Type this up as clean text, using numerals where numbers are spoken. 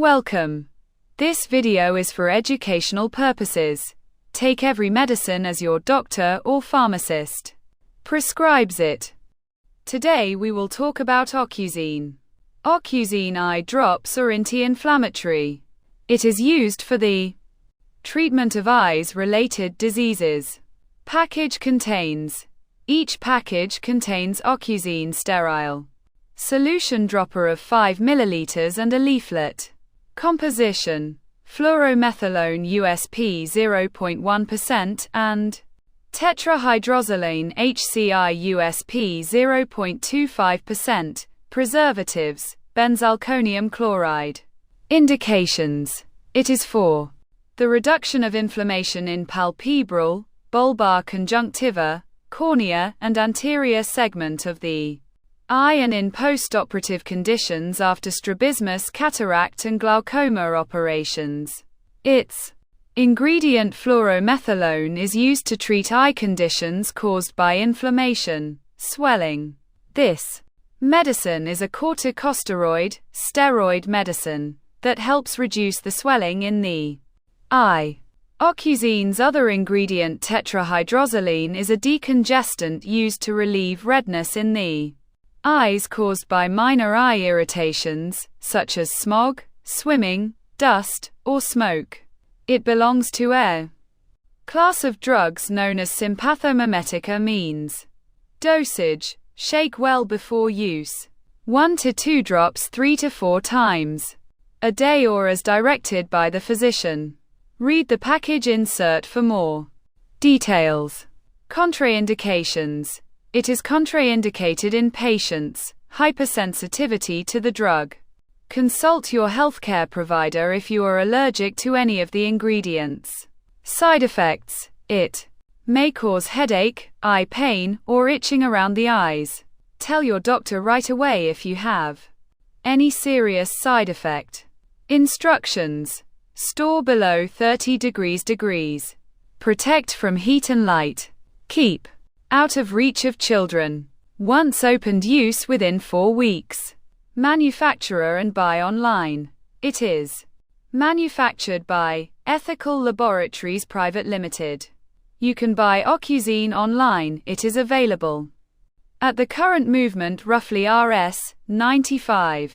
Welcome. This video is for educational purposes. Take every medicine as your doctor or pharmacist prescribes it. Today we will talk about Ocuzine. Ocuzine eye drops are anti-inflammatory. It is used for the treatment of eyes-related diseases. Package contains. Each package contains Ocuzine sterile solution dropper of 5 ml and a leaflet. Composition: fluoromethylone USP 0.1% and tetrahydroxylane HCl USP 0.25%. Preservatives: benzalkonium chloride. Indications: it is for the reduction of inflammation in palpebral, bulbar conjunctiva, cornea, and anterior segment of the eye and in postoperative conditions after strabismus, cataract, and glaucoma operations. Its ingredient fluoromethylone is used to treat eye conditions caused by inflammation, swelling. This medicine is a corticosteroid, steroid medicine that helps reduce the swelling in the eye. Ocuzine's other ingredient tetrahydroxylane is a decongestant used to relieve redness in the eyes caused by minor eye irritations, such as smog, swimming, dust, or smoke. It belongs to a class of drugs known as sympathomimetic amines. Dosage: shake well before use. 1 to 2 drops 3 to 4 times a day or as directed by the physician. Read the package insert for more details. Contraindications: it is contraindicated in patients hypersensitivity to the drug. Consult your healthcare provider if you are allergic to any of the ingredients. Side effects: it may cause headache, eye pain, or itching around the eyes. Tell your doctor right away if you have any serious side effect. Instructions: store below 30 degrees. Protect from heat and light. Keep out of reach of children. Once opened, use within 4 weeks. Manufacturer and buy online. It is manufactured by Ethical Laboratories Private Limited. You can buy Ocuzine online. It is available at the current movement roughly Rs. 95.